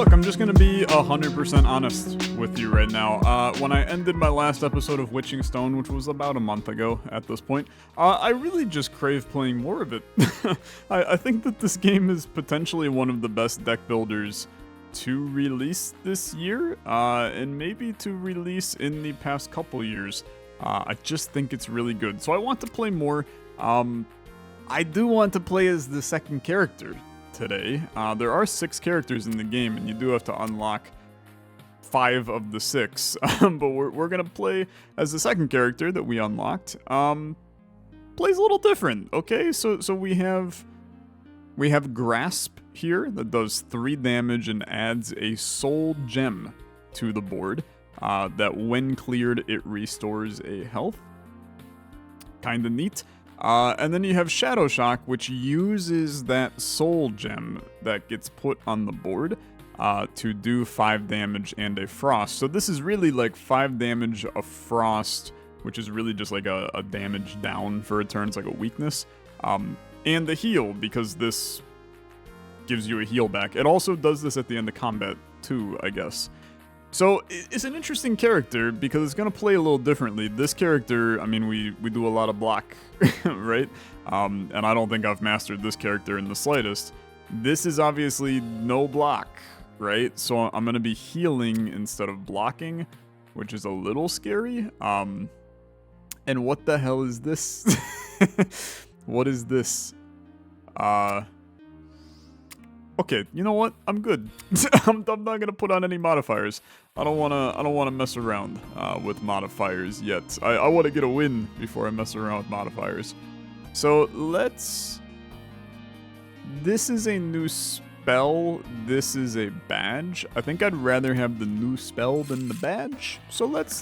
look, I'm just gonna be 100% honest with you right now. When I ended my last episode of Witching Stone, which was about a month ago at this point, I really just crave playing more of it. I think that this game is potentially one of the best deck builders to release this year, and maybe to release in the past couple years. I just think it's really good. So I want to play more. I do want to play as the second character today. There are 6 characters in the game, and you do have to unlock 5 of the 6. But we're gonna play as the second character that we unlocked. Plays a little different, okay? So we have Grasp here that does 3 damage and adds a soul gem to the board. That when cleared, it restores a health. Kinda neat. And then you have Shadow Shock, which uses that soul gem that gets put on the board to do 5 damage and a frost. So this is really like 5 damage, a frost, which is really just like a damage down for a turn. It's like a weakness. And the heal, because this gives you a heal back. It also does this at the end of combat too, I guess. So it's an interesting character because it's going to play a little differently. This character, I mean, we do a lot of block, right? And I don't think I've mastered this character in the slightest. This is obviously no block, right? So I'm going to be healing instead of blocking, which is a little scary. And what the hell is this? What is this? Okay, you know what? I'm good. I'm not gonna put on any modifiers. I don't wanna mess around with modifiers yet. I wanna get a win before I mess around with modifiers. So let's. This is a new spell. This is a badge. I think I'd rather have the new spell than the badge. So let's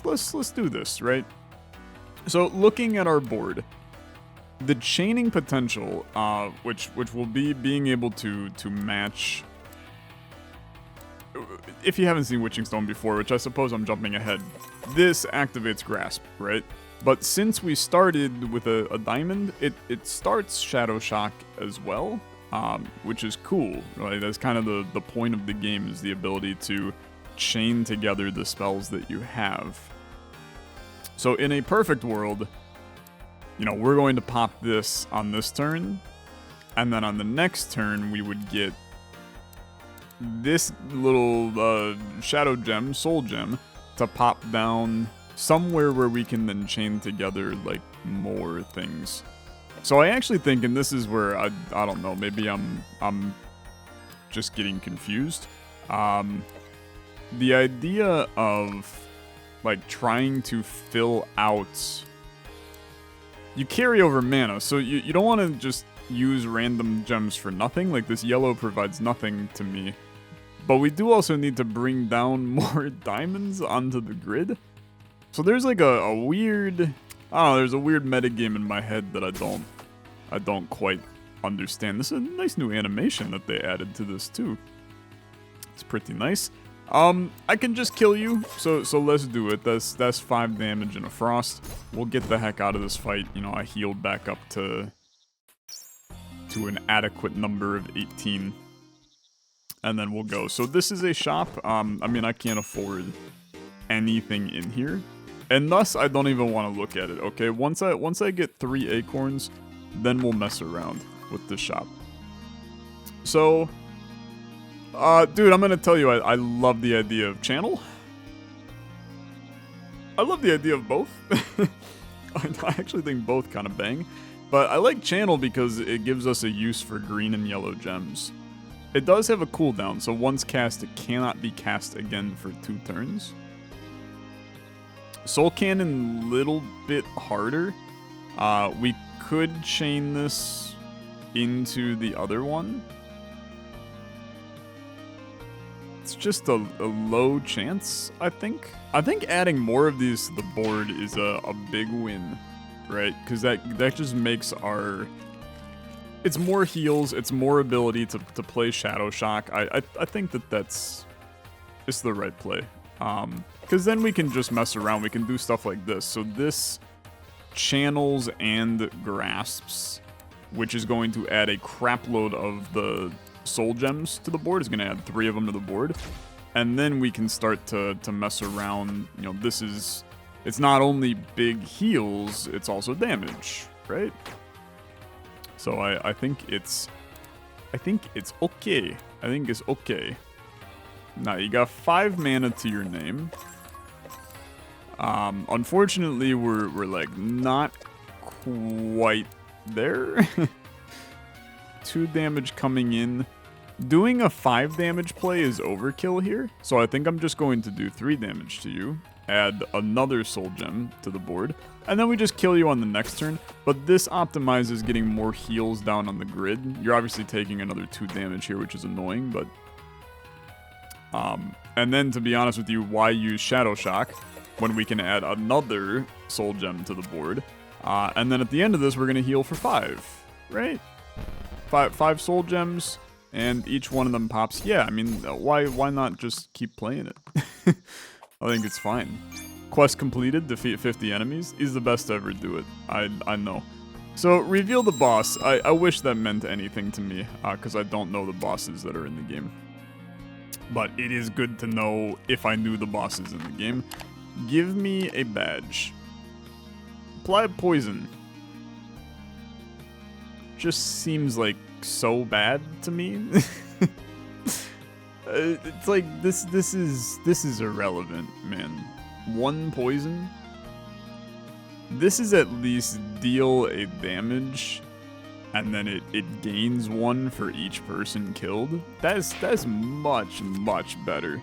do this, right? So looking at our board. The chaining potential, which will be being able to match. If you haven't seen Witching Stone before, which I suppose I'm jumping ahead, this activates Grasp, right? But since we started with a diamond, it starts Shadow Shock as well, which is cool, right? That's kind of the point of the game, is the ability to chain together the spells that you have. So in a perfect world, you know, we're going to pop this on this turn, and then on the next turn, we would get this little shadow gem, soul gem, to pop down somewhere where we can then chain together, like, more things. So I actually think, and this is where, I don't know, maybe I'm just getting confused. The idea of, like, trying to fill out. You carry over mana, so you don't want to just use random gems for nothing. Like, this yellow provides nothing to me. But we do also need to bring down more diamonds onto the grid. So there's like a weird, I don't know, there's a weird metagame in my head that I don't quite understand. This is a nice new animation that they added to this too. It's pretty nice. I can just kill you, so let's do it. That's 5 damage and a frost. We'll get the heck out of this fight. You know, I healed back up to an adequate number of 18. And then we'll go. So this is a shop. I mean, I can't afford anything in here. And thus, I don't even want to look at it, okay? Once I get 3 acorns, then we'll mess around with the shop. So. Dude, I'm gonna tell you, I love the idea of channel. I love the idea of both. I actually think both kind of bang. But I like channel because it gives us a use for green and yellow gems. It does have a cooldown, so once cast, it cannot be cast again for 2 turns. Soul Cannon, little bit harder. We could chain this into the other one. It's just a low chance, I think. I think adding more of these to the board is a big win, right? Because that just makes our. It's more heals, it's more ability to play Shadow Shock. I think that's it's the right play. Because then we can just mess around. We can do stuff like this. So this channels and grasps, which is going to add a crap load of the soul gems to the board. It's going to add 3 of them to the board. And then we can start to mess around. You know, this is... It's not only big heals, it's also damage, right? So I think it's... I think it's okay. I think it's okay. Now, you got 5 mana to your name. Unfortunately, we're like, not quite there. 2 damage coming in. Doing a 5 damage play is overkill here, so I think I'm just going to do 3 damage to you, add another soul gem to the board, and then we just kill you on the next turn. But this optimizes getting more heals down on the grid. You're obviously taking another 2 damage here, which is annoying, but... and then, to be honest with you, why use Shadow Shock when we can add another soul gem to the board? And then at the end of this, we're going to heal for 5, right? 5 soul gems, and each one of them pops. Yeah, I mean, why not just keep playing it? I think it's fine. Quest completed, defeat 50 enemies, is the best to ever do it. I know. So, reveal the boss. I wish that meant anything to me, because I don't know the bosses that are in the game. But it is good to know if I knew the bosses in the game. Give me a badge. Apply poison. Just seems like so bad to me. It's like this is irrelevant, man. 1 poison. This is at least deal a damage, and then it gains 1 for each person killed. That's much better.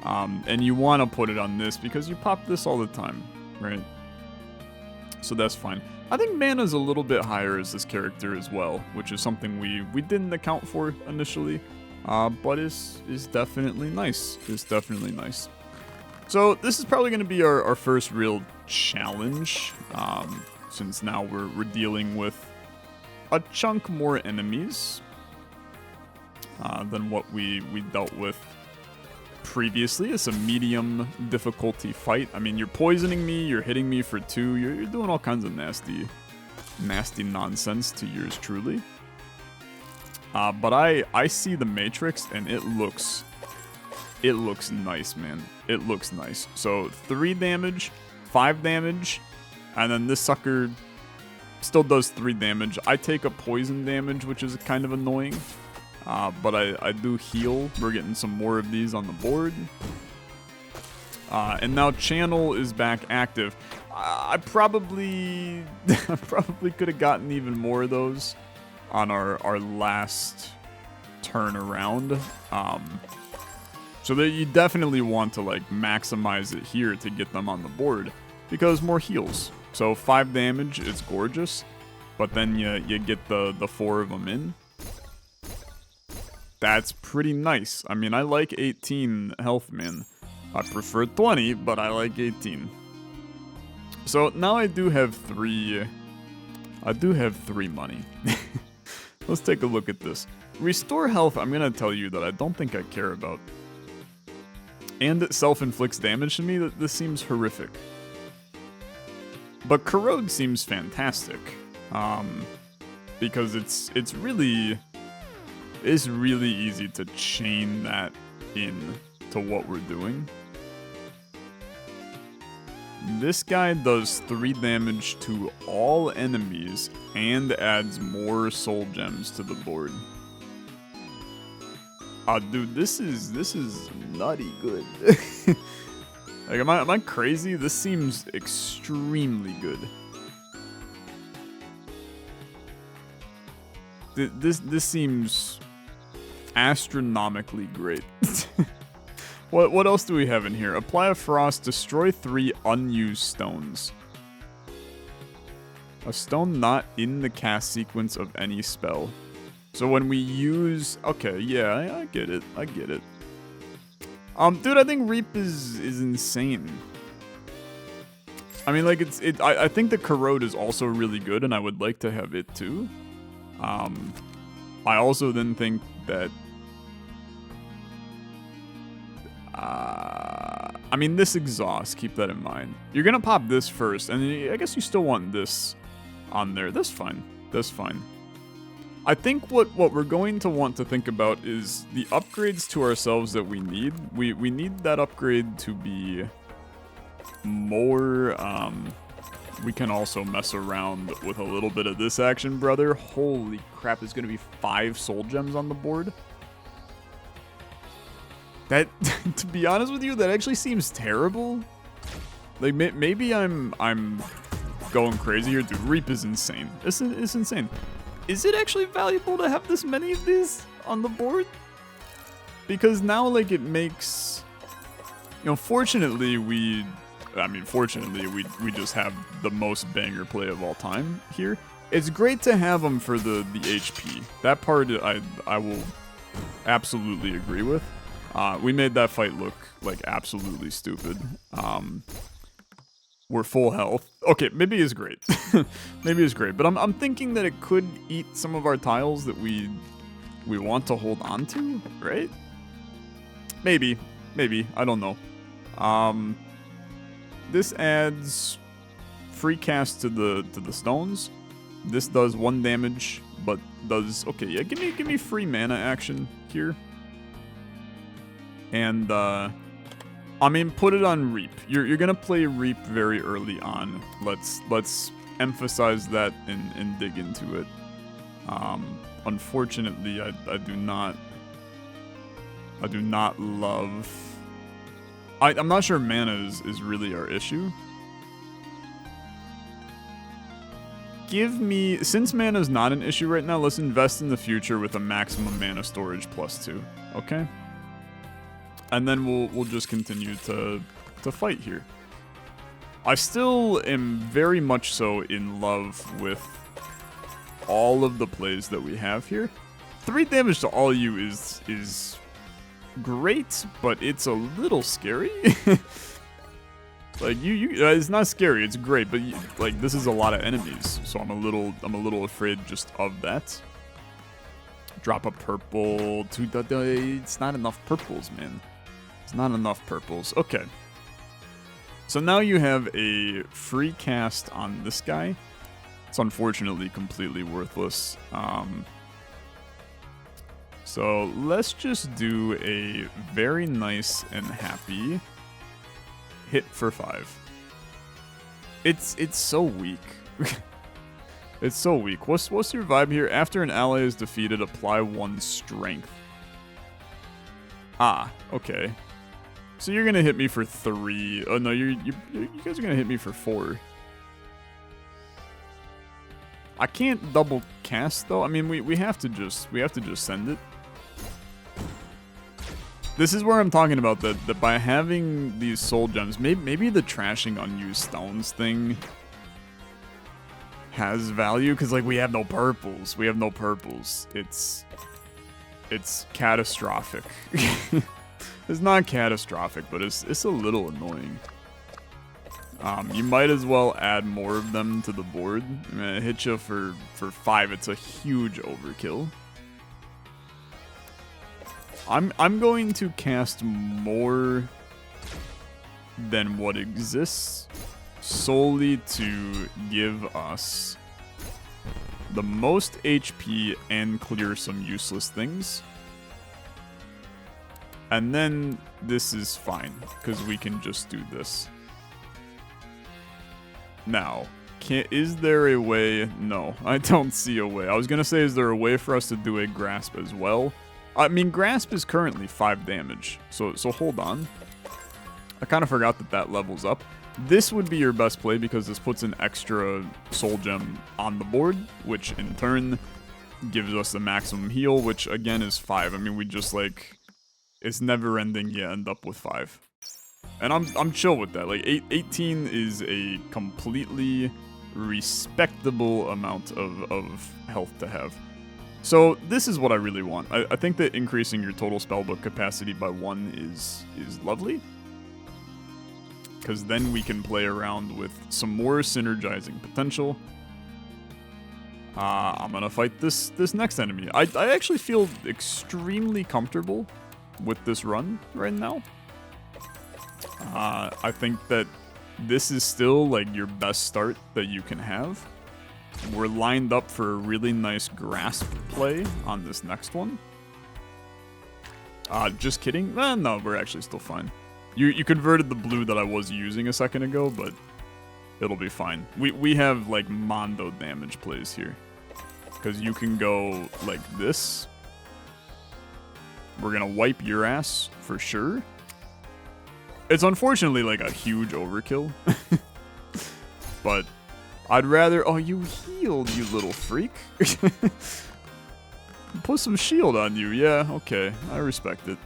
And you want to put it on this because you pop this all the time, right? So that's fine. I think mana's a little bit higher as this character as well, which is something we didn't account for initially, but is definitely nice. It's definitely nice. So this is probably going to be our first real challenge, since now we're dealing with a chunk more enemies than what we dealt with previously. It's a medium difficulty fight. I mean, you're poisoning me, you're hitting me for 2, you're doing all kinds of nasty nonsense to yours truly. But I see the Matrix, and it looks nice, man. It looks nice. So 3 damage, 5 damage, and then this sucker still does 3 damage. I take a poison damage, which is kind of annoying. But I do heal. We're getting some more of these on the board. And now Channel is back active. I probably could have gotten even more of those on our last turn around. So that you definitely want to like maximize it here to get them on the board, because more heals. So 5 damage is gorgeous, but then you get the 4 of them in. That's pretty nice. I mean, I like 18 health, man. I prefer 20, but I like 18. So now I do have 3 money. Let's take a look at this. Restore health, I'm gonna tell you that I don't think I care about. And it self-inflicts damage to me. This seems horrific. But Corrode seems fantastic. Because it's really easy to chain that in to what we're doing. This guy does 3 damage to all enemies and adds more soul gems to the board. Dude, this is nutty good. Like, am I crazy? This seems extremely good. This seems astronomically great. What else do we have in here? Apply a frost, destroy 3 unused stones. A stone not in the cast sequence of any spell. So when we use... Okay, yeah, I get it. I get it. Dude, I think Reap is insane. I mean, like, I think the Corrode is also really good, and I would like to have it too. I also then think that... I mean, this exhaust, keep that in mind. You're gonna pop this first, and I guess you still want this on there. That's fine. That's fine. I think what we're going to want to think about is the upgrades to ourselves that we need. We need that upgrade to be more, we can also mess around with a little bit of this action, brother. Holy crap, there's going to be 5 soul gems on the board. That, to be honest with you, that actually seems terrible. Like, maybe I'm going crazy here. Dude, Reap is insane. It's insane. Is it actually valuable to have this many of these on the board? Because now, like, it makes... You know, fortunately, we just have the most banger play of all time here. It's great to have them for the HP. That part I will absolutely agree with. We made that fight look like absolutely stupid. We're full health. Okay, maybe it's great. Maybe it's great, but I'm thinking that it could eat some of our tiles that we want to hold on to, right? Maybe, I don't know. This adds free cast to the stones. This does 1 damage, but does okay. Yeah, give me free mana action here. And I mean, put it on Reap. You're gonna play Reap very early on. Let's emphasize that and dig into it. Unfortunately, I do not love. I'm not sure mana is really our issue. Since mana is not an issue right now, let's invest in the future with a maximum mana storage +2, okay? And then we'll just continue to fight here. I still am very much so in love with all of the plays that we have here. 3 damage to all you is great, but it's a little scary. Like it's not scary, it's great, but like this is a lot of enemies, so I'm a little afraid just of that. Drop a purple. It's not enough purples, man. It's not enough purples. Okay. So now you have a free cast on this guy. It's unfortunately completely worthless. So let's just do a very nice and happy hit for 5. It's so weak. It's so weak. What's your vibe here? After an ally is defeated, apply 1 strength. Ah, okay. So you're gonna hit me for 3. Oh no, you guys are gonna hit me for 4. I can't double cast though. I mean, we have to just send it. This is where I'm talking about that by having these soul gems, maybe the trashing unused stones thing has value, because like we have no purples. It's catastrophic. It's not catastrophic, but it's a little annoying. You might as well add more of them to the board. I'm gonna hit you for 5. It's a huge overkill. I'm going to cast more than what exists solely to give us the most HP and clear some useless things. And then this is fine, because we can just do this. Now, is there a way? No, I don't see a way. I was going to say, is there a way for us to do a grasp as well? I mean, grasp is currently 5 damage, so hold on. I kind of forgot that levels up. This would be your best play because this puts an extra soul gem on the board, which in turn gives us the maximum heal, which again is 5. I mean, we just like, it's never ending, you end up with 5. And I'm chill with that. Like 18 is a completely respectable amount of health to have. So this is what I really want. I think that increasing your total spellbook capacity by 1 is lovely. Because then we can play around with some more synergizing potential. I'm gonna fight this next enemy. I actually feel extremely comfortable with this run right now. I think that this is still like your best start that you can have. we're lined up for a really nice grasp play on this next one. Just kidding. No, we're actually still fine. You converted the blue that I was using a second ago, but it'll be fine. We have, like, mondo damage plays here. Because you can go like this. We're gonna wipe your ass for sure. It's unfortunately, like, a huge overkill. But I'd rather... Oh, you healed, you little freak. Put some shield on you. Yeah, okay. I respect it.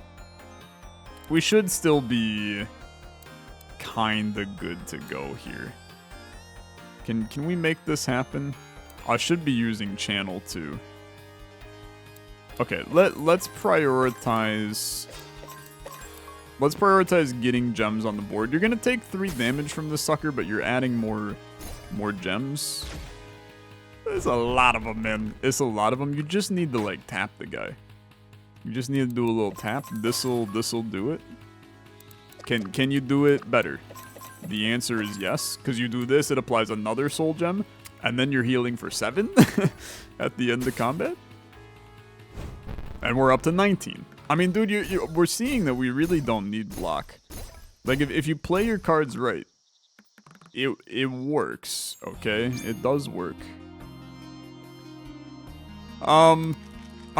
We should still be kinda good to go here. Can we make this happen? I should be using channel too. Okay, let's prioritize... Let's prioritize getting gems on the board. You're gonna take 3 damage from this sucker, but you're adding more gems. There's a lot of them, man. It's a lot of them. You just need to, like, tap the guy. You just need to do a little tap. This'll do it. Can you do it better? The answer is yes. Because you do this, it applies another soul gem, and then you're healing for 7 at the end of combat. And we're up to 19. I mean, dude, we're seeing that we really don't need block. Like, if you play your cards right, it works, okay? It does work. I'm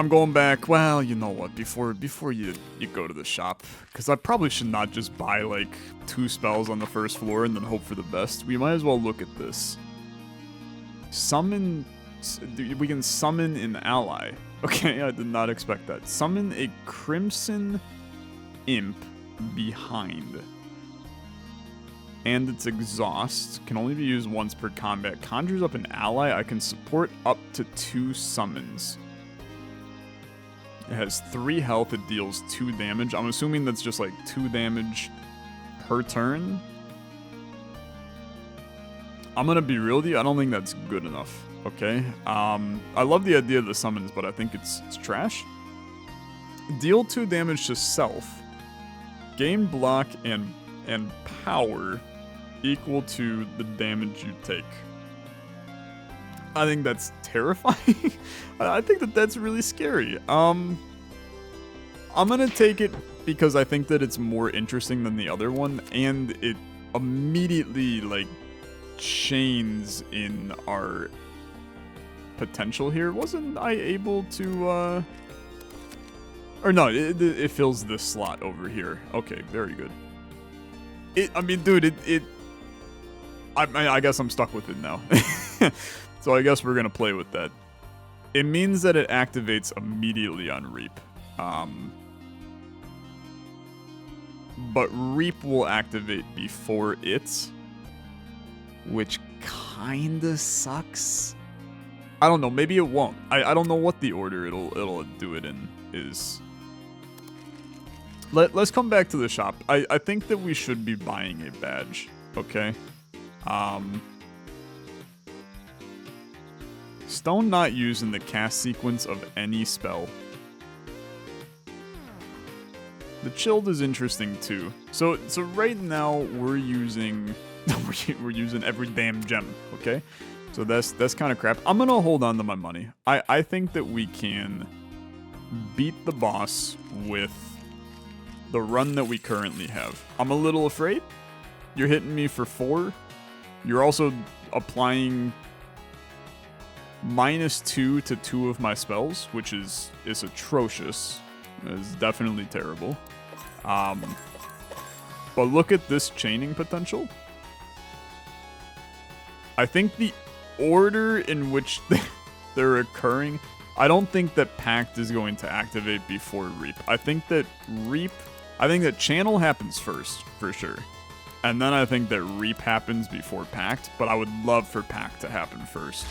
going back. Well, you know what? Before you go to the shop, because I probably should not just buy, like, 2 spells on the first floor and then hope for the best. We might as well look at this. Summon... We can summon an ally. Okay, I did not expect that. Summon a Crimson Imp behind. And its exhaust can only be used once per combat. Conjures up an ally. I can support up to 2 summons. It has 3 health. It deals 2 damage. I'm assuming that's just like 2 damage per turn. I'm gonna be real with you. I don't think that's good enough. Okay. I love the idea of the summons, but I think it's trash. Deal 2 damage to self. Gain block and power equal to the damage you take. I think that's terrifying. I think that's really scary. I'm gonna take it because I think that it's more interesting than the other one, and it immediately, like, chains in our potential here. Wasn't I able to, or no, it fills this slot over here. Okay, very good. I mean, dude, I guess I'm stuck with it now. So I guess we're gonna play with that. It means that it activates immediately on Reap. But Reap will activate before it, which kinda sucks. I don't know, maybe it won't. I don't know what the order it'll do it in is. Let's come back to the shop. I think that we should be buying a badge, okay? Stone not used in the cast sequence of any spell. The chilled is interesting too. So right now we're using we're using every damn gem, okay? So that's kind of crap. I'm gonna hold on to my money. I think that we can beat the boss with the run that we currently have. I'm a little afraid. You're hitting me for 4. You're also applying -2 to 2 of my spells, which is atrocious. It's definitely terrible. But look at this chaining potential. I think the order in which they're occurring, I don't think that Pact is going to activate before Reap. I think that Channel happens first, for sure. And then I think that Reap happens before Pact, but I would love for Pact to happen first.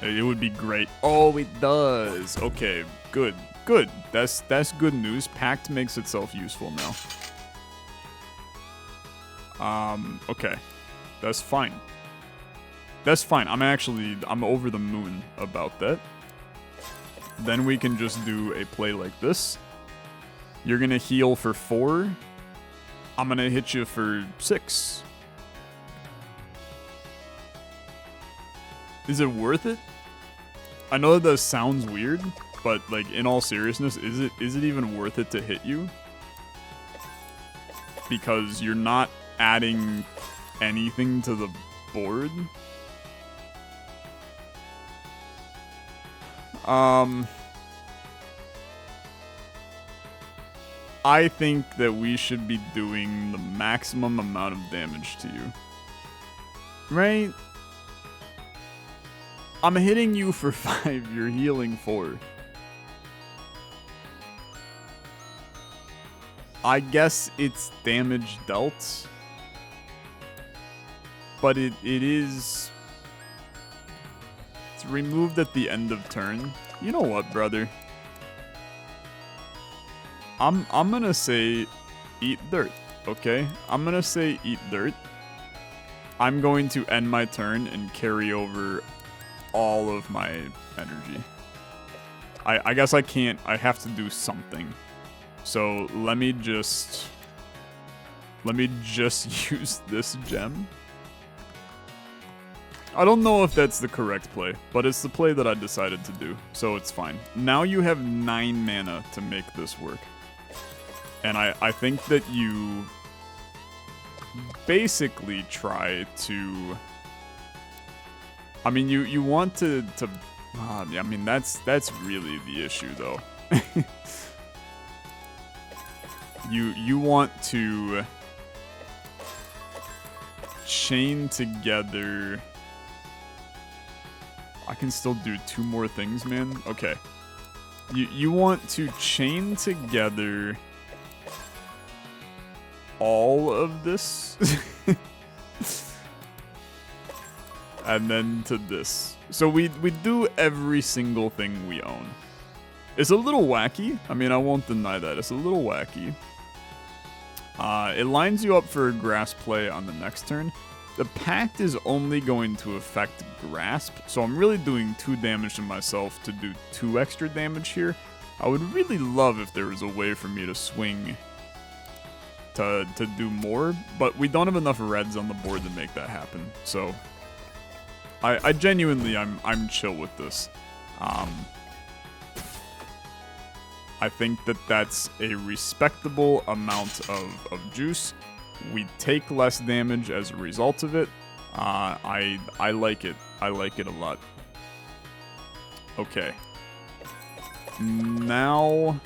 It would be great. Oh, it does. Okay, good. Good. That's good news. Pact makes itself useful now. Okay. That's fine. That's fine. I'm over the moon about that. Then we can just do a play like this. You're gonna heal for 4. I'm gonna hit you for 6. Is it worth it? I know that sounds weird, but like in all seriousness, is it even worth it to hit you? Because you're not adding anything to the board. I think that we should be doing the maximum amount of damage to you. Right? I'm hitting you for 5, you're healing 4. I guess it's damage dealt. But it is... It's removed at the end of turn. You know what, brother? I'm gonna say eat dirt, okay? I'm gonna say eat dirt. I'm going to end my turn and carry over all of my energy. I guess I can't. I have to do something. So let me just use this gem. I don't know if that's the correct play, but it's the play that I decided to do, so it's fine. Now you have 9 mana to make this work. And I think that you basically try to... I mean, you want to I mean, that's really the issue, though. You want to chain together... I can still do 2 more things, man. Okay. You want to chain together all of this. And then to this. So we do every single thing we own. It's a little wacky. I mean, I won't deny that. It's a little wacky. It lines you up for a grass play on the next turn. The Pact is only going to affect Grasp, so I'm really doing 2 damage to myself to do 2 extra damage here. I would really love if there was a way for me to swing to do more, but we don't have enough reds on the board to make that happen. So I genuinely, I'm chill with this. I think that that's a respectable amount of juice. We take less damage as a result of it. I like it. I like it a lot. Okay. Now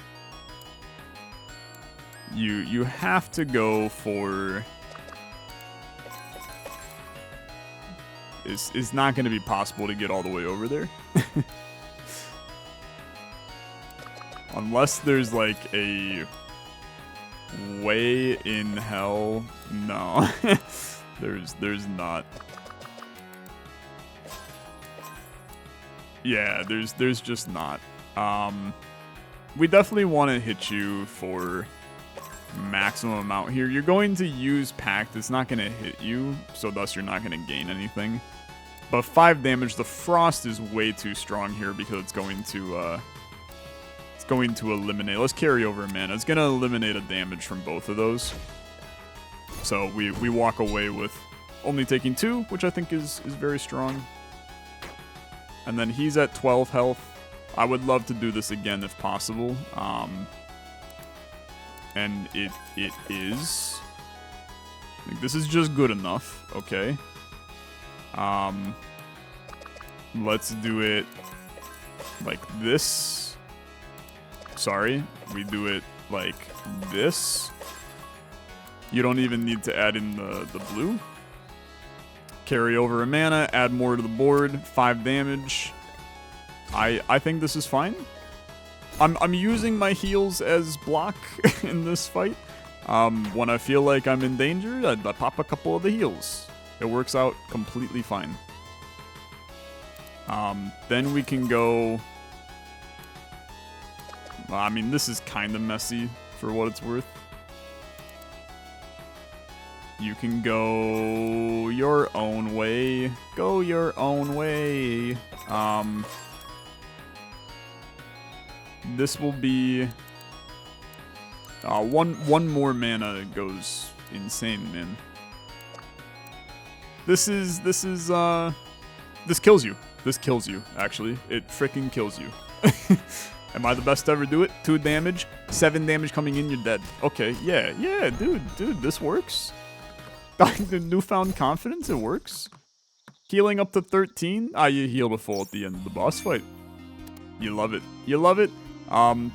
you have to go for... It's not going to be possible to get all the way over there. Unless there's like a way in hell. No. there's not. Yeah, there's just not. We definitely want to hit you for maximum amount here. You're going to use Pact. It's not going to hit you, so thus you're not going to gain anything. But 5 damage. The Frost is way too strong here because it's going to eliminate. Let's carry over a mana. It's going to eliminate a damage from both of those. So we walk away with only taking 2, which I think is very strong. And then he's at 12 health. I would love to do this again if possible. And it is. I think this is just good enough. Okay. Let's do it like this. Sorry, we do it like this. You don't even need to add in the blue. Carry over a mana, add more to the board, 5 damage. I think this is fine. I'm using my heals as block in this fight. When I feel like I'm in danger, I pop a couple of the heals. It works out completely fine. Then we can go... I mean, this is kind of messy for what it's worth. You can go your own way. Go your own way. This will be... one more mana goes insane, man. This is This kills you. This kills you, actually. It freaking kills you. Am I the best to ever do it? 2 damage, 7 damage coming in, you're dead. Okay, yeah, dude, this works. The newfound confidence, it works. Healing up to 13. You heal to full at the end of the boss fight. You love it. You love it.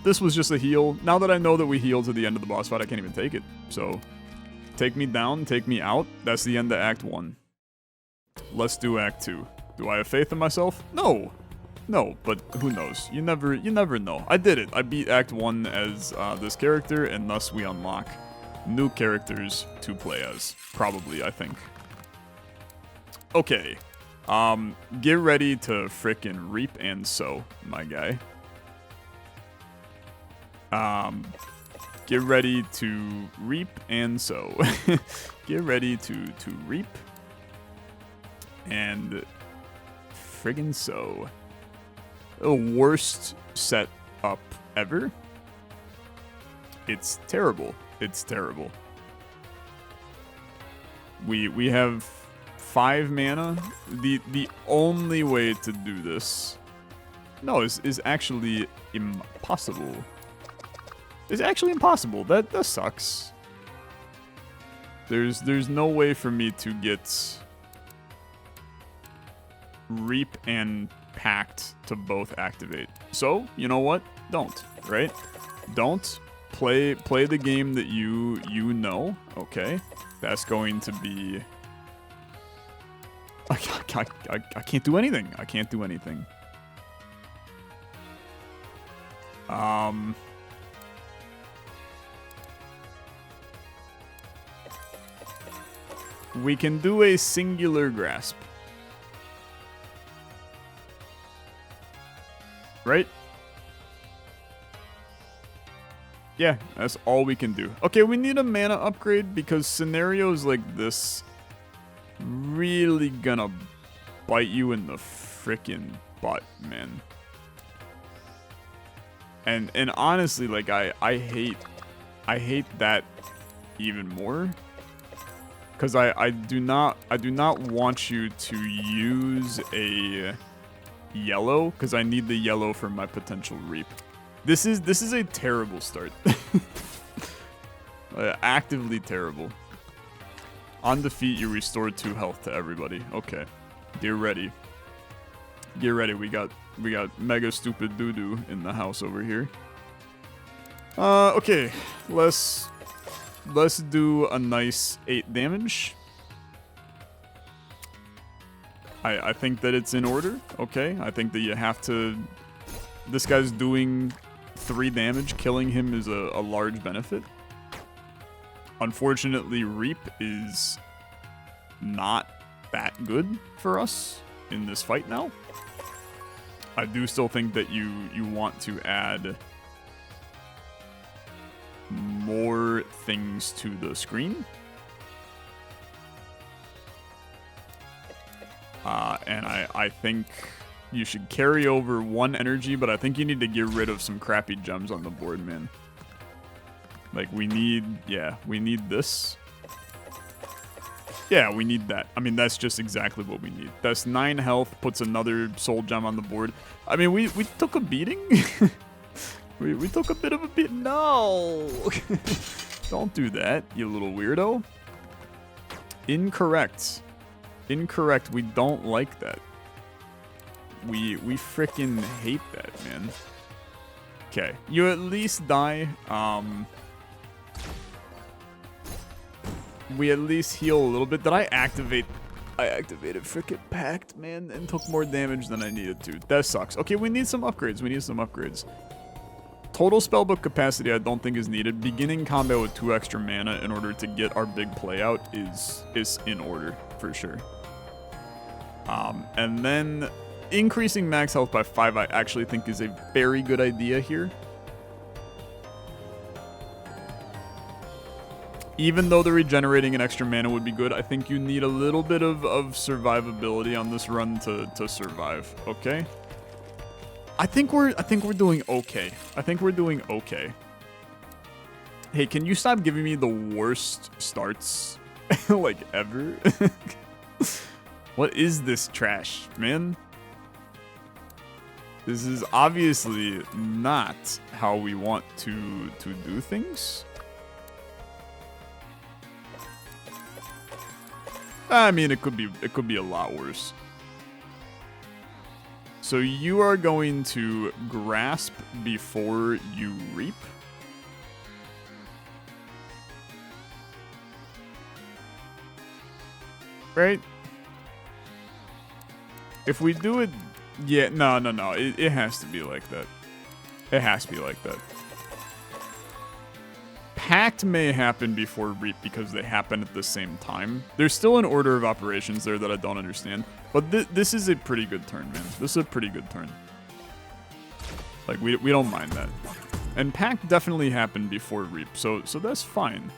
This was just a heal. Now that I know that we heal to the end of the boss fight, I can't even take it. So, take me down, take me out. That's the end of Act 1. Let's do Act 2. Do I have faith in myself? No. No, but who knows? You never know. I did it. I beat Act 1 as this character, and thus we unlock new characters to play as. Probably, I think. Okay. Get ready to frickin' reap and sow, my guy. Get ready to reap and sow. Get ready to reap and friggin' sow. The worst setup ever. It's terrible. It's terrible. We have 5 mana. The only way to do this, no, is actually impossible. It's actually impossible. That sucks. There's no way for me to get Reap and Pact to both activate. So, you know what? Don't, right? Don't play the game that you know, okay? That's going to be... I can't do anything. I can't do anything. We can do a singular grasp. Right? Yeah, that's all we can do. Okay, we need a mana upgrade because scenarios like this really gonna bite you in the frickin' butt, man. And honestly, like I hate that even more. Cause I do not want you to use a yellow, because I need the yellow for my potential reap. This is a terrible start. Actively terrible. On defeat, you restore 2 health to everybody. Okay, get ready. Get ready. We got mega stupid doo-doo in the house over here. Okay, let's do a nice 8 damage. I think that it's in order. Okay, I think that you have to... This guy's doing 3 damage. Killing him is a large benefit. Unfortunately, Reap is not that good for us in this fight now. I do still think that you want to add more things to the screen. And I think you should carry over 1 energy, but I think you need to get rid of some crappy gems on the board, man. Like, we need this. Yeah, we need that. I mean, that's just exactly what we need. That's 9 health, puts another soul gem on the board. I mean, we took a beating. we took a bit of a beat. No! Don't do that, you little weirdo. Incorrect. Incorrect. We don't like that. We frickin' hate that, man. Okay, you at least die. We at least heal a little bit. Did I activate? I activated frickin' Pact, man, and took more damage than I needed to. That sucks. Okay, we need some upgrades. We need some upgrades. Total spellbook capacity I don't think is needed. Beginning combat with 2 extra mana in order to get our big play out is in order, for sure. And then increasing max health by 5 I actually think is a very good idea here. Even though the regenerating an extra mana would be good, I think you need a little bit of survivability on this run to survive, okay? I think we're doing okay. I think we're doing okay. Hey, can you stop giving me the worst starts like ever? What is this trash, man? This is obviously not how we want to do things. I mean, it could be a lot worse. So you are going to grasp before you reap. Right? If we do it... Yeah, no. It has to be like that. It has to be like that. Pact may happen before reap because they happen at the same time. There's still an order of operations there that I don't understand. But this is a pretty good turn, man. This is a pretty good turn. Like, we don't mind that. And pact definitely happened before reap, so that's fine.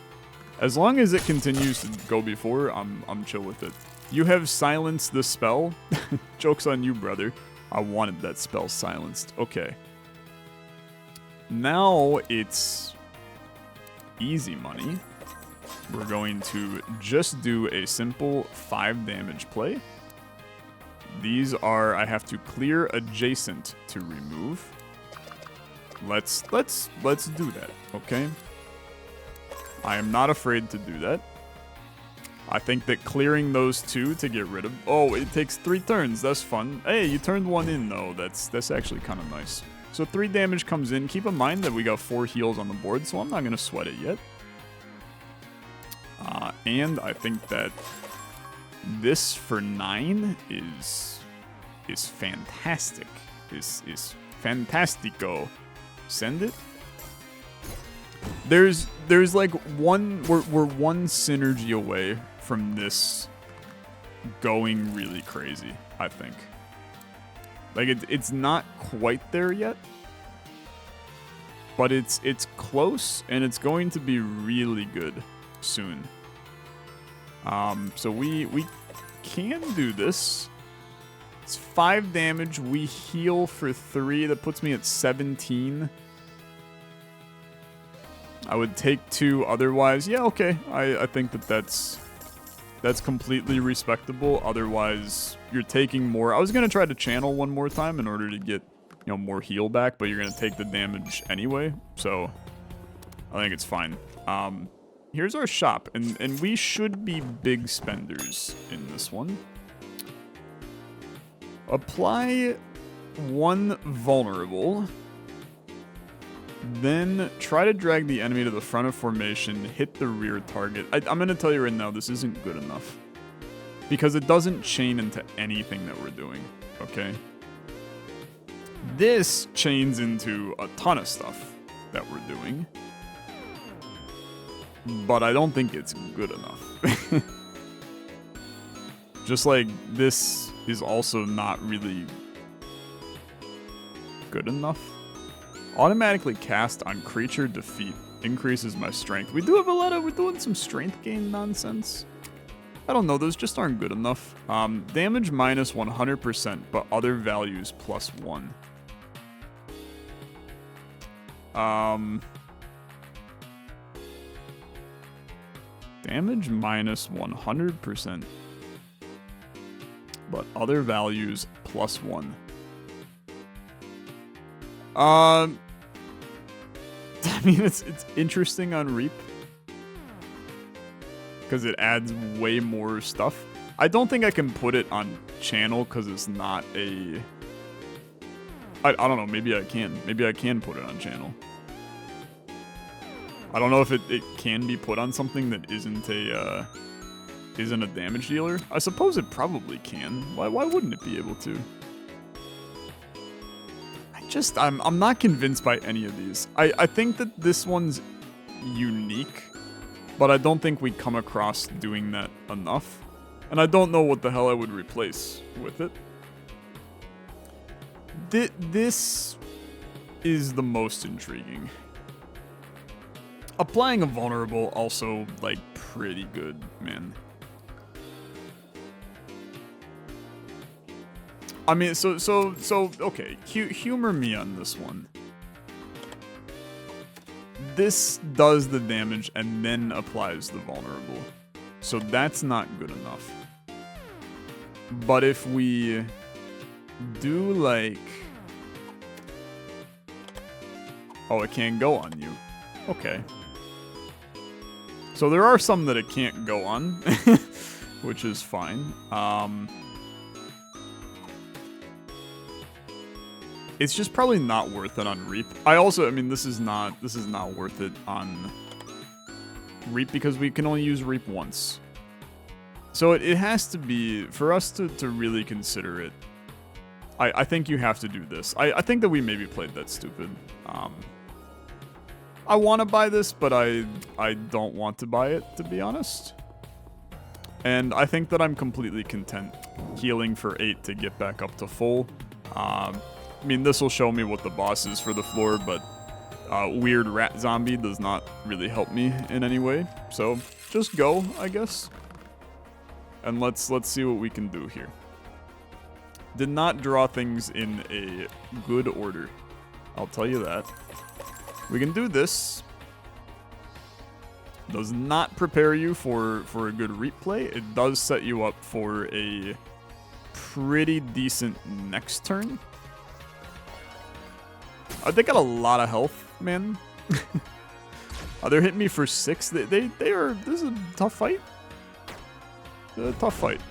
As long as it continues to go before, I'm chill with it. You have silenced the spell. Joke's on you, brother. I wanted that spell silenced. Okay. Now it's easy money. We're going to just do a simple 5 damage play. These are, I have to clear adjacent to remove. Let's do that, okay? I am not afraid to do that. I think that clearing those 2 to get rid of... Oh, it takes 3 turns. That's fun. Hey, you turned 1 in, though. That's actually kind of nice. So 3 damage comes in. Keep in mind that we got 4 heals on the board, so I'm not going to sweat it yet. And I think that this for 9 is fantastic. Is fantastico. Send it. There's like we're one synergy away from this going really crazy, I think. Like it's not quite there yet, but it's close and it's going to be really good soon. So we can do this. It's 5 damage. We heal for 3. That puts me at 17. I would take 2 otherwise. Yeah, okay. I think that's completely respectable. Otherwise, you're taking more. I was going to try to channel 1 more time in order to get, more heal back, but you're going to take the damage anyway. So, I think it's fine. Here's our shop, and we should be big spenders in this one. Apply 1 vulnerable. Then try to drag the enemy to the front of formation, hit the rear target. I'm going to tell you right now, this isn't good enough. Because it doesn't chain into anything that we're doing, okay? This chains into a ton of stuff that we're doing. But I don't think it's good enough. Just like this is also not really good enough. Automatically cast on creature defeat increases my strength. We do have we're doing some strength gain nonsense. I don't know, those just aren't good enough. Damage minus 100%, but other values plus 1. Damage minus 100%, but other values plus 1. I mean, it's interesting on Reap because it adds way more stuff. I don't think I can put it on channel because it's not a... I don't know, maybe I can. Maybe I can put it on channel. I don't know if it can be put on something that isn't a damage dealer. I suppose it probably can. Why wouldn't it be able to? I'm not convinced by any of these. I think that this one's unique, but I don't think we come across doing that enough. And I don't know what the hell I would replace with it. This is the most intriguing. Applying a vulnerable also, like, pretty good, man. I mean, so okay, humor me on this one. This does the damage and then applies the vulnerable. So that's not good enough. But if we do like... Oh, it can't go on you. Okay. So there are some that it can't go on, which is fine. It's just probably not worth it on Reap. I mean, this is not worth it on Reap because we can only use Reap once. So it has to be, for us to really consider it, I think you have to do this. I think that we maybe played that stupid. I want to buy this, but I don't want to buy it, to be honest. And I think that I'm completely content healing for 8 to get back up to full. I mean, this will show me what the boss is for the floor, but weird rat zombie does not really help me in any way. So just go, I guess. And let's see what we can do here. Did not draw things in a good order. I'll tell you that. We can do this. Does not prepare you for a good replay. It does set you up for a pretty decent next turn. They got a lot of health, man. They're hitting me for 6. They are. This is a tough fight. A tough fight.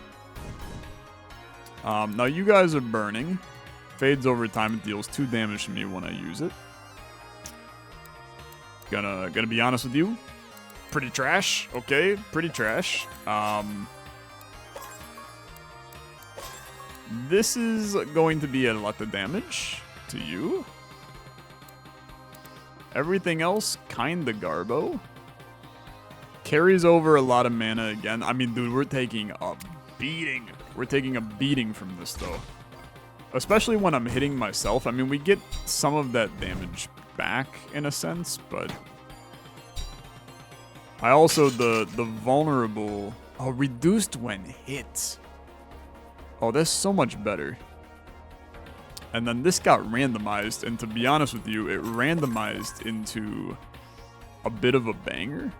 Now you guys are burning. Fades over time. It deals 2 damage to me when I use it. Gonna be honest with you. Pretty trash. Okay, pretty trash. This is going to be a lot of damage to you. Everything else, kinda garbo. Carries over a lot of mana again. I mean, dude, we're taking a beating. We're taking a beating from this, though. Especially when I'm hitting myself. I mean, we get some of that damage back, in a sense, but... I also, the vulnerable... Oh, reduced when hit. Oh, that's so much better. And then this got randomized, and to be honest with you, it randomized into a bit of a banger.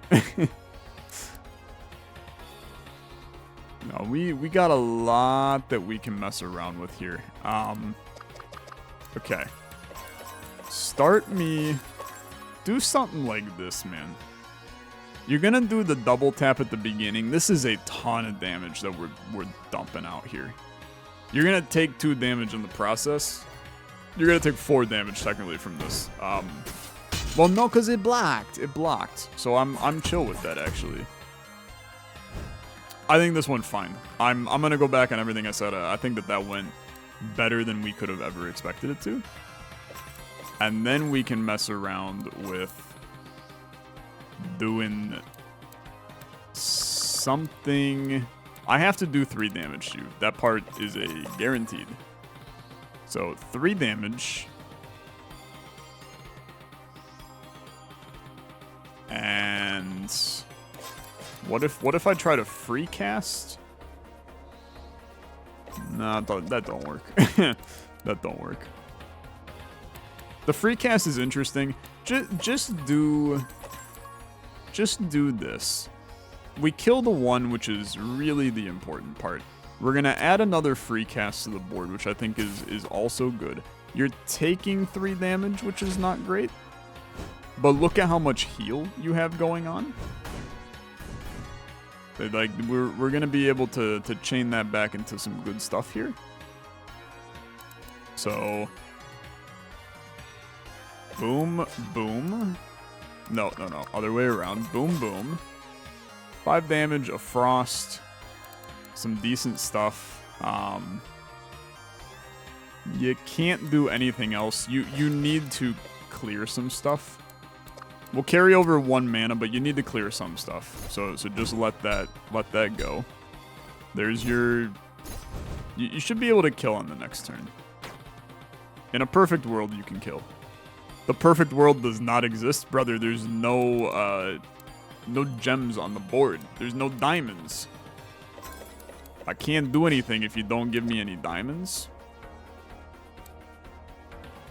No, we got a lot that we can mess around with here. Okay. Start me... Do something like this, man. You're gonna do the double tap at the beginning. This is a ton of damage that we're dumping out here. You're gonna take 2 damage in the process. You're gonna take 4 damage technically from this. Well, no, because it blocked. It blocked. So I'm chill with that, actually. I think this went fine. I'm gonna go back on everything I said. I think that went better than we could have ever expected it to. And then we can mess around with doing something. I have to do 3 damage to you. That part is a guaranteed. So 3 damage. And what if I try to free cast? Nah, that don't work. That don't work. The free cast is interesting. Just do this. We kill the one, which is really the important part. We're gonna add another free cast to the board, which I think is also good. You're taking 3 damage, which is not great. But look at how much heal you have going on. Like, we're gonna be able to chain that back into some good stuff here. So boom, boom. No. Other way around. Boom, boom. 5 damage, a frost. Some decent stuff. You can't do anything else. You need to clear some stuff. We'll carry over 1 mana, but you need to clear some stuff. So just let that go. There's your... You should be able to kill on the next turn. In a perfect world, you can kill. The perfect world does not exist, brother. There's no gems on the board. There's no diamonds. I can't do anything if you don't give me any diamonds.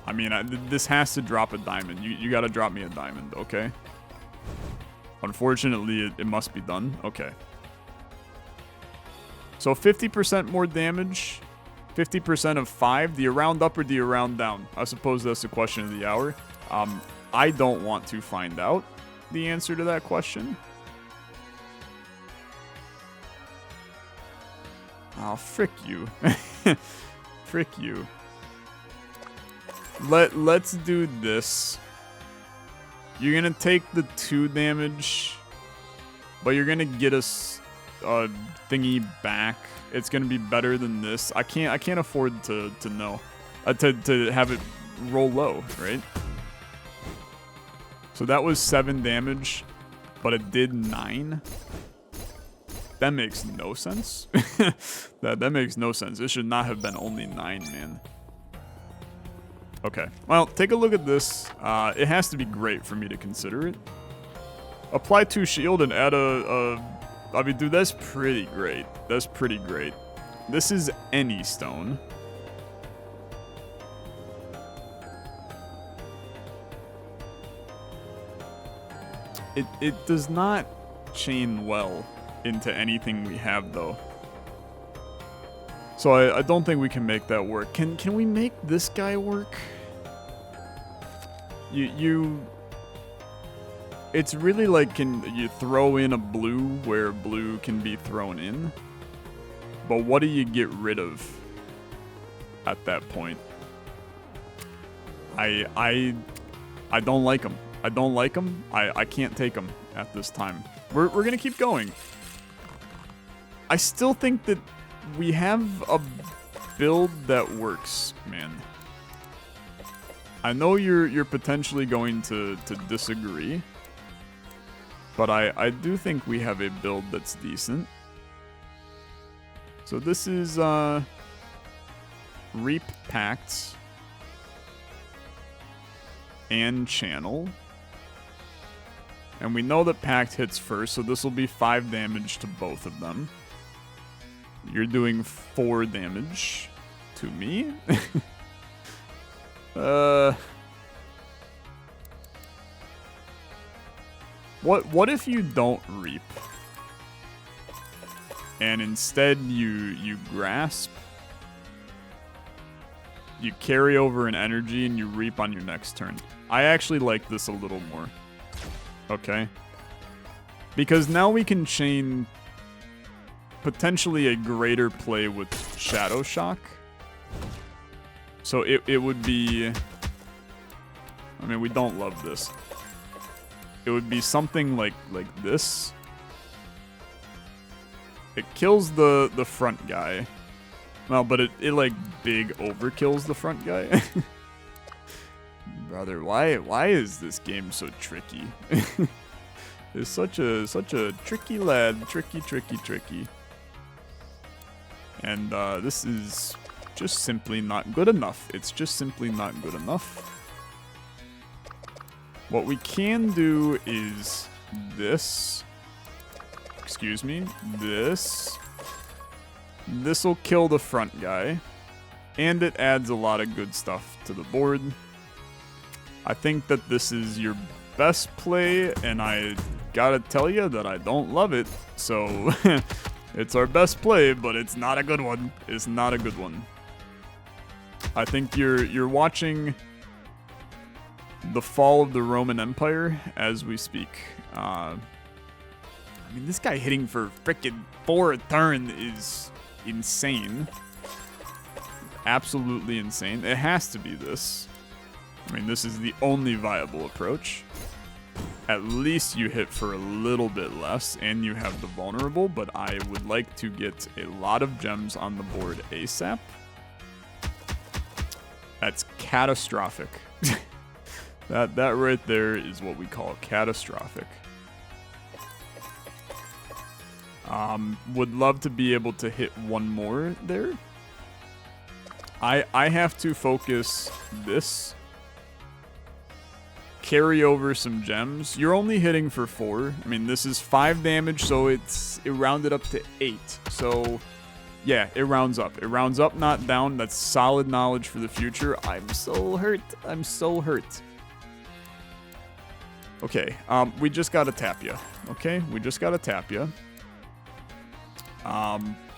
I mean, this has to drop a diamond. You gotta drop me a diamond, okay? Unfortunately, it must be done. Okay. So 50% more damage, 50% of 5. Do you round up or do you round down? I suppose that's the question of the hour. I don't want to find out the answer to that question. Oh, frick you. Frick you. Let's do this. You're gonna take the 2 damage, but you're gonna get us a thingy back. It's gonna be better than this. I can't afford to know. To have it roll low, right? So that was 7 damage, but it did 9. That makes no sense. that makes no sense. It should not have been only 9, man. Okay, well, take a look at this. It has to be great for me to consider it. Apply 2 shield and add I mean, dude, that's pretty great. That's pretty great. This is any stone. It does not chain well into anything we have, though. So I don't think we can make that work. Can we make this guy work? It's really like, can you throw in a blue where blue can be thrown in? But what do you get rid of at that point? I don't like them. I don't like them. I can't take them at this time. We're gonna keep going. I still think that we have a build that works, man. I know you're potentially going to disagree, but I do think we have a build that's decent. So this is Reap Pact and Channel. And we know that Pact hits first, so this will be 5 damage to both of them. You're doing 4 damage to me. What if you don't reap? And instead you grasp, you carry over an energy, and you reap on your next turn. I actually like this a little more. Okay? Because now we can chain potentially a greater play with Shadow Shock. So it would be... I mean, we don't love this. It would be something like this. It kills the front guy. Well, but it like big overkills the front guy. Brother, why is this game so tricky? It's such a tricky lad, tricky. And this is just simply not good enough. It's just simply not good enough. What we can do is this. Excuse me, this. This will kill the front guy. And it adds a lot of good stuff to the board. I think that this is your best play, and I gotta tell you that I don't love it. So, it's our best play, but it's not a good one. It's not a good one. I think you're watching the fall of the Roman Empire as we speak. I mean, this guy hitting for frickin' 4 a turn is insane. Absolutely insane. It has to be this. I mean, this is the only viable approach. At least you hit for a little bit less, and you have the vulnerable, but I would like to get a lot of gems on the board ASAP. That's catastrophic. That right there is what we call catastrophic. Would love to be able to hit one more there. I have to focus this. Carry over some gems. You're only hitting for 4. I mean, this is 5 damage, so it rounded up to 8. So, yeah, it rounds up. It rounds up, not down. That's solid knowledge for the future. I'm so hurt. I'm so hurt. Okay, we just gotta tap you. Okay, we just gotta tap you.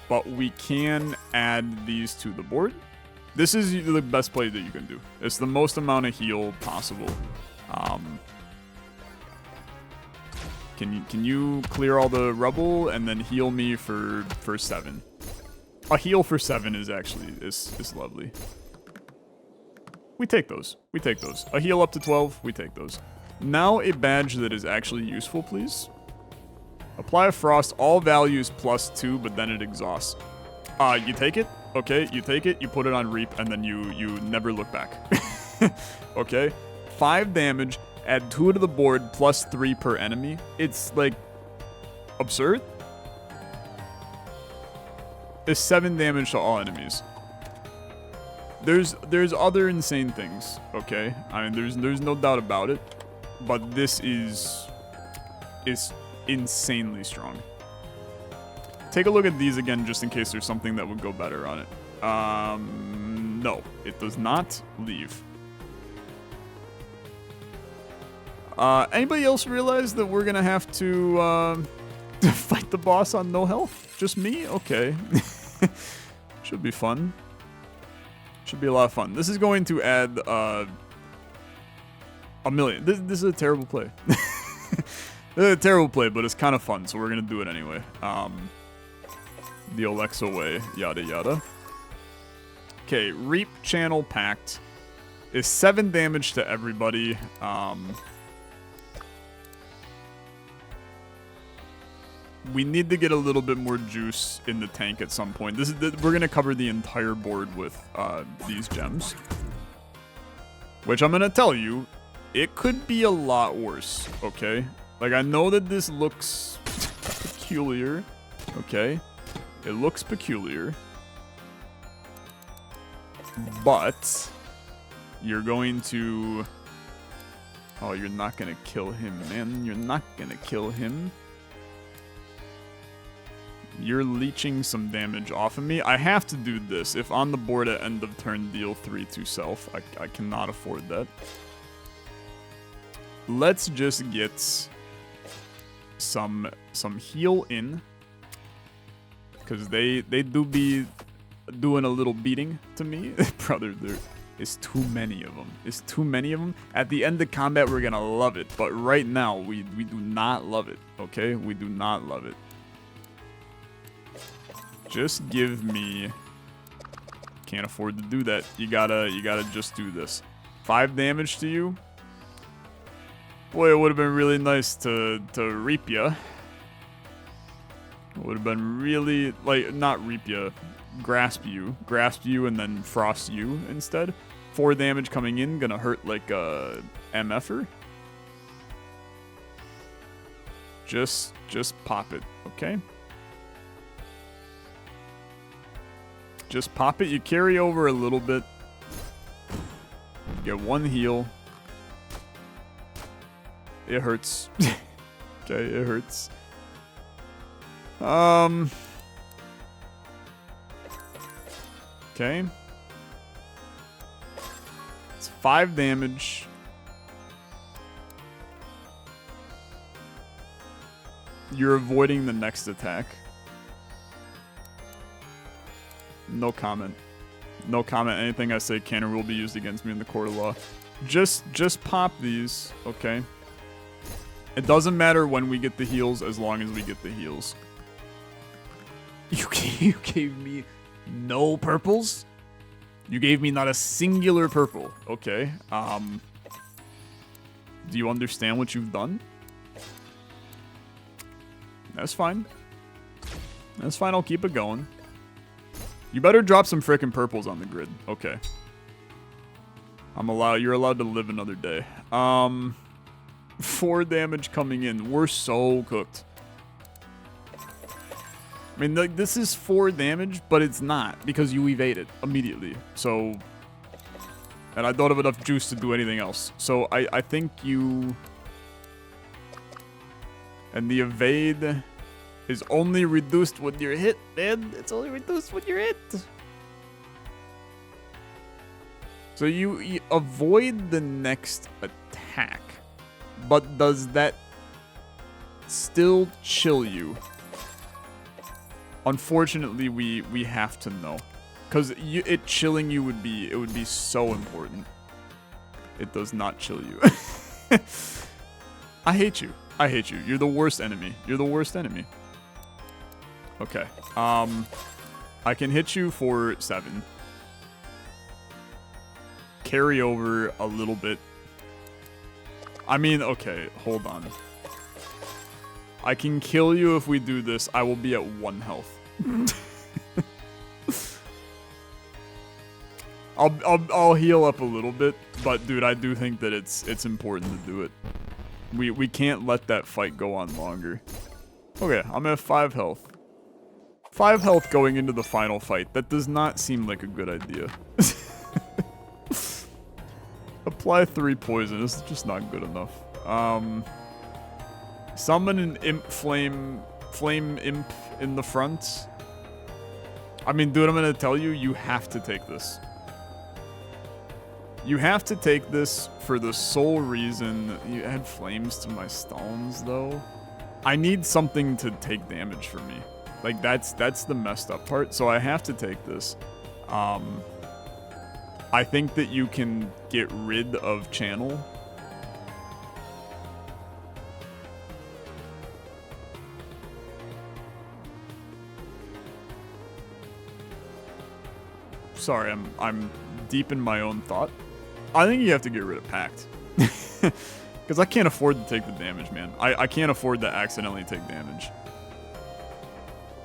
but we can add these to the board. This is the best play that you can do. It's the most amount of heal possible. Can you clear all the rubble and then heal me for 7? A heal for 7 is actually is lovely. We take those. We take those. A heal up to 12, we take those. Now a badge that is actually useful, please. Apply a frost, all values +2, but then it exhausts. You take it, okay, you take it, you put it on reap, and then you never look back. Okay? 5 damage, add 2 to the board, +3 per enemy. It's, like, absurd. It's 7 damage to all enemies. There's other insane things, okay? I mean, there's no doubt about it. But this is insanely strong. Take a look at these again just in case there's something that would go better on it. No, it does not leave. Anybody else realize that we're gonna have to fight the boss on no health? Just me? Okay. Should be fun. Should be a lot of fun. This is going to add a million. This is a terrible play. This is a terrible play, but it's kind of fun, so we're gonna do it anyway. The Olexa way, yada yada. Okay, Reap Channel Pact is 7 damage to everybody. We need to get a little bit more juice in the tank at some point. We're gonna cover the entire board with these gems, which I'm gonna tell you, it could be a lot worse. Okay, like I know that this looks peculiar. Okay, it looks peculiar, but you're going to. Oh, you're not gonna kill him, man. You're not gonna kill him. You're leeching some damage off of me. I have to do this. If on the board at end of turn, deal 3 to self. I cannot afford that. Let's just get some heal in. Because they do be doing a little beating to me. Brother, there is too many of them. It's too many of them. At the end of combat, we're going to love it. But right now, we do not love it. Okay? We do not love it. Just give me. Can't afford to do that. You gotta just do this. 5 damage to you. Boy, it would have been really nice to reap ya. It would have been really, like, not reap ya, grasp you, and then frost you instead. 4 damage coming in, gonna hurt like a MFer. Just pop it, okay? Just pop it. You carry over a little bit. Get 1 heal. It hurts. Okay, it hurts. Okay. It's 5 damage. You're avoiding the next attack. No comment. No comment. Anything I say can or will be used against me in the court of law. Just pop these, okay? It doesn't matter when we get the heals as long as we get the heals. You gave me no purples? You gave me not a singular purple. Okay. Do you understand what you've done? That's fine. That's fine. I'll keep it going. You better drop some frickin' purples on the grid. Okay. You're allowed to live another day. 4 damage coming in. We're so cooked. I mean, like, this is 4 damage, but it's not because you evade it immediately. So, and I don't have enough juice to do anything else. So I think you, and the evade is only reduced when you're hit, man. It's only reduced when you're hit. So you avoid the next attack. But does that still chill you? Unfortunately, we have to know. Because it chilling you would be so important. It does not chill you. I hate you. I hate you. You're the worst enemy. You're the worst enemy. Okay. I can hit you for 7. Carry over a little bit. I mean, okay, hold on. I can kill you if we do this. I will be at 1 health. I'll heal up a little bit, but dude, I do think that it's important to do it. We can't let that fight go on longer. Okay, I'm at 5 health. 5 health going into the final fight. That does not seem like a good idea. Apply 3 poison. This is just not good enough. Summon an imp flame imp in the front. I mean, dude, I'm gonna tell you, you have to take this. You have to take this for the sole reason you add flames to my stones, though. I need something to take damage for me. Like, that's the messed up part, so I have to take this. I think that you can get rid of channel. Sorry, I'm deep in my own thought. I think you have to get rid of Pact. Because I can't afford to take the damage, man. I can't afford to accidentally take damage.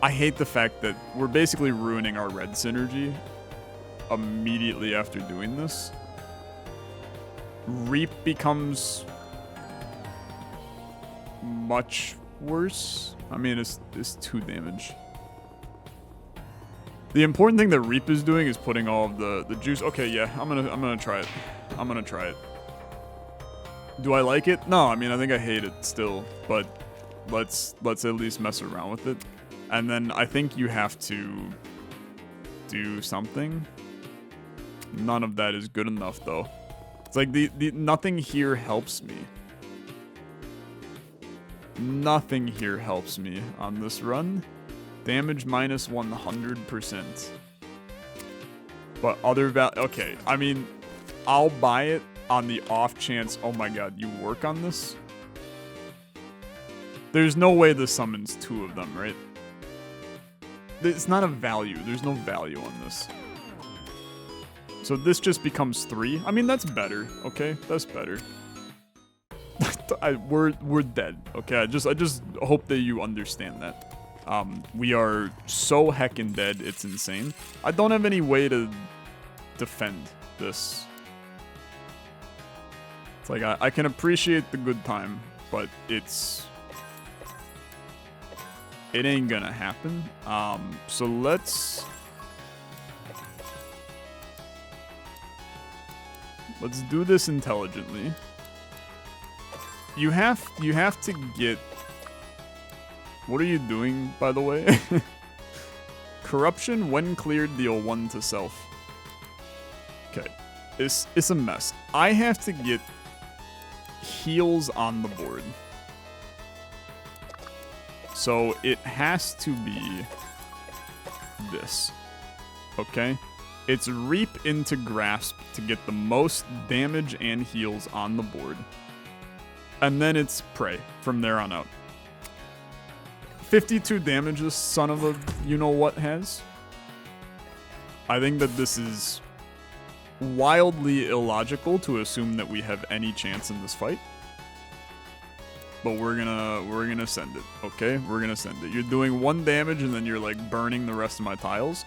I hate the fact that we're basically ruining our red synergy immediately after doing this. Reap becomes much worse. I mean, it's 2 damage. The important thing that Reap is doing is putting all of the juice. Okay, yeah, I'm gonna try it. I'm gonna try it. Do I like it? No, I mean, I think I hate it still, but let's at least mess around with it. And then I think you have to do something. None of that is good enough, though. It's like the nothing here helps me. Nothing here helps me on this run. Damage minus 100%. But other okay, I mean, I'll buy it on the off chance, oh my god, you work on this? There's no way this summons 2 of them, right? It's not a value. There's no value on this. So this just becomes 3. I mean, that's better, okay? That's better. We're dead, okay? I just hope that you understand that. We are so heckin' dead, it's insane. I don't have any way to defend this. It's like, I can appreciate the good time, but it ain't gonna happen. So let's do this intelligently. You have to get... What are you doing, by the way? Corruption, when cleared, deal 1 to self. Okay. It's a mess. I have to get heals on the board. So it has to be this. Okay? It's Reap into Grasp to get the most damage and heals on the board. And then it's Prey from there on out. 52 damage this son of a you-know-what has. I think that this is wildly illogical to assume that we have any chance in this fight. But we're gonna send it, okay? We're gonna send it. You're doing 1 damage and then you're like burning the rest of my tiles.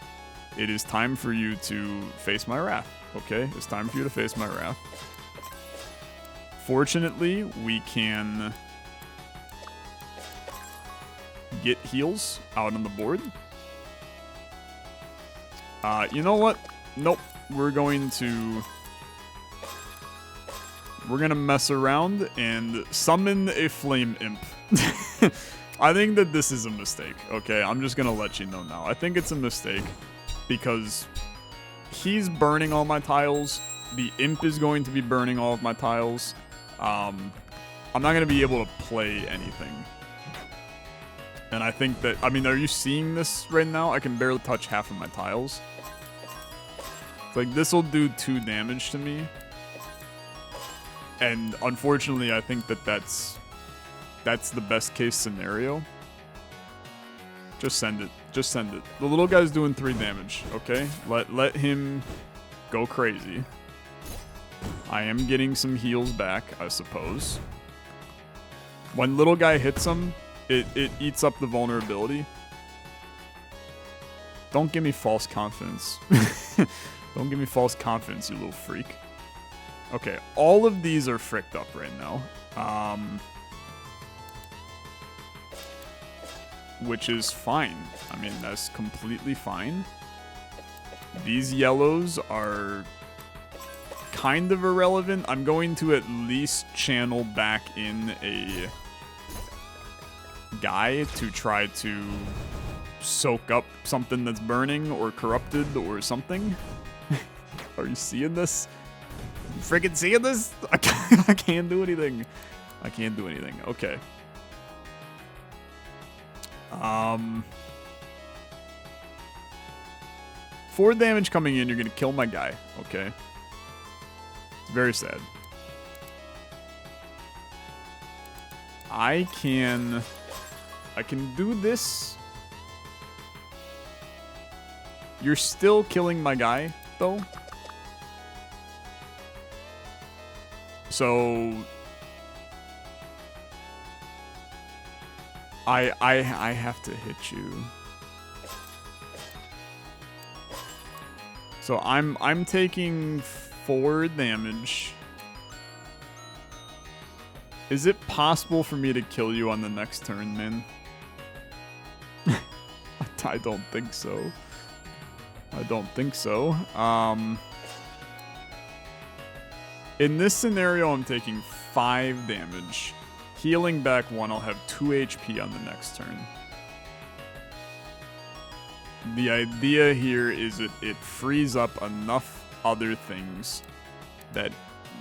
It is time for you to face my wrath, okay? It's time for you to face my wrath. Fortunately, we can get heals out on the board. You know what? Nope. We're gonna mess around and summon a flame imp. I think that this is a mistake, okay? I'm just gonna let you know now. I think it's a mistake because he's burning all my tiles. The imp is going to be burning all of my tiles. I'm not gonna be able to play anything. And I think that, I mean, are you seeing this right now? I can barely touch half of my tiles. Like, this will do 2 damage to me. And unfortunately, I think that that's the best case scenario. Just send it. Just send it. The little guy's doing 3 damage, okay? Let him go crazy. I am getting some heals back, I suppose. When little guy hits him, it eats up the vulnerability. Don't give me false confidence. Don't give me false confidence, you little freak. Okay, all of these are fricked up right now. Which is fine. I mean, that's completely fine. These yellows are kind of irrelevant. I'm going to at least channel back in a guy to try to soak up something that's burning or corrupted or something. Are you seeing this? You freaking seeing this? I can't do anything. I can't do anything. Okay. 4 damage coming in, you're gonna kill my guy, okay? It's very sad. I can do this. You're still killing my guy, though. So I have to hit you. So I'm taking 4 damage. Is it possible for me to kill you on the next turn, man? I don't think so. I don't think so. In this scenario, I'm taking 5 damage. Healing back 1, I'll have 2 HP on the next turn. The idea here is it frees up enough other things that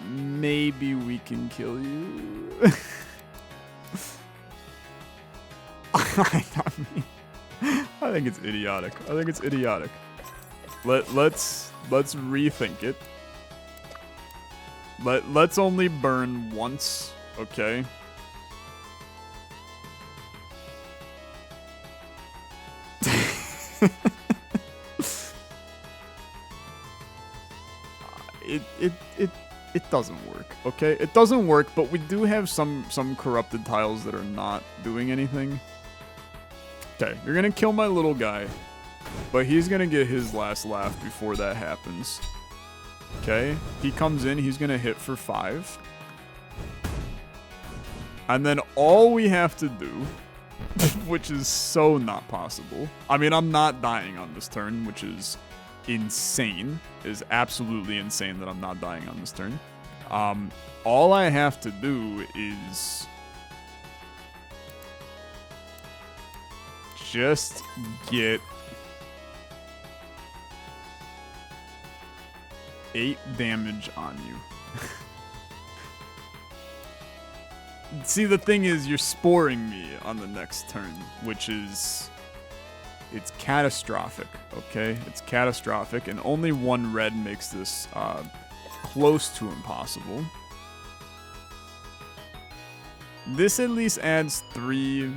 maybe we can kill you. I think it's idiotic. I think it's idiotic. Let's rethink it. Let's only burn once, okay? It doesn't work, okay? It doesn't work, but we do have some corrupted tiles that are not doing anything. Okay, you're gonna kill my little guy, but he's gonna get his last laugh before that happens. Okay, he comes in, he's gonna hit for 5. And then all we have to do, which is so not possible. I mean, I'm not dying on this turn, which is insane. It is absolutely insane that I'm not dying on this turn. All I have to do is just get 8 damage on you. See, the thing is, you're sporing me on the next turn, which is... It's catastrophic, okay? It's catastrophic, and only 1 red makes this close to impossible. This at least adds 3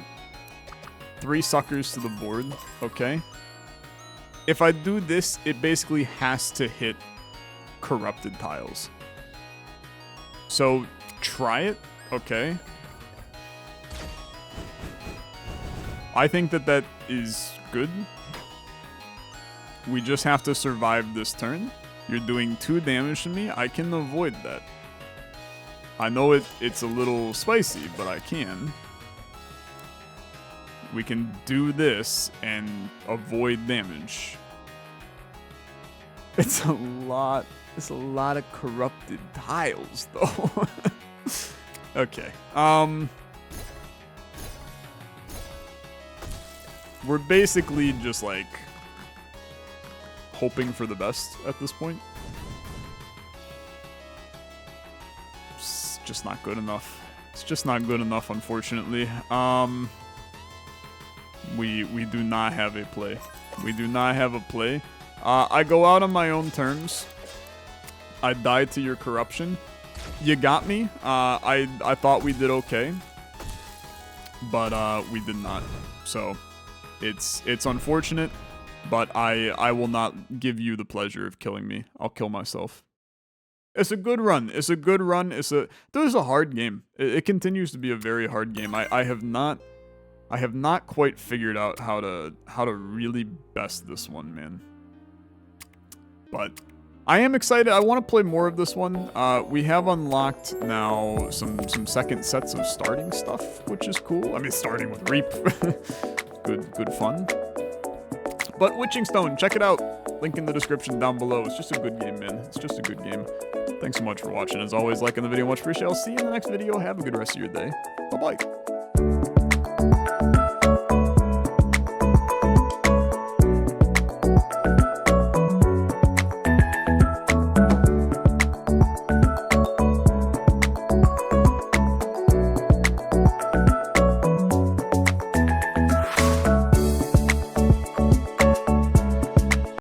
suckers to the board, okay? If I do this, it basically has to hit corrupted tiles. So, try it, okay? I think that is good. We just have to survive this turn. You're doing 2 damage to me. I can avoid that. I know it's a little spicy, but I can. We can do this and avoid damage. It's a lot of corrupted tiles, though. Okay. We're basically just, like, hoping for the best at this point. It's just not good enough. It's just not good enough, unfortunately. We do not have a play. We do not have a play. I go out on my own terms. I die to your corruption. You got me. I thought we did okay, but we did not. So it's unfortunate, but I will not give you the pleasure of killing me. I'll kill myself. It's a good run. It's a good run. This is a hard game. It continues to be a very hard game. I have not quite figured out how to really best this one, man. But I am excited. I want to play more of this one. We have unlocked now some second sets of starting stuff, which is cool. I mean, starting with Reap, good fun. But Witching Stone, check it out. Link in the description down below. It's just a good game, man. It's just a good game. Thanks so much for watching. As always, liking the video much appreciated. I'll see you in the next video. Have a good rest of your day. Bye-bye.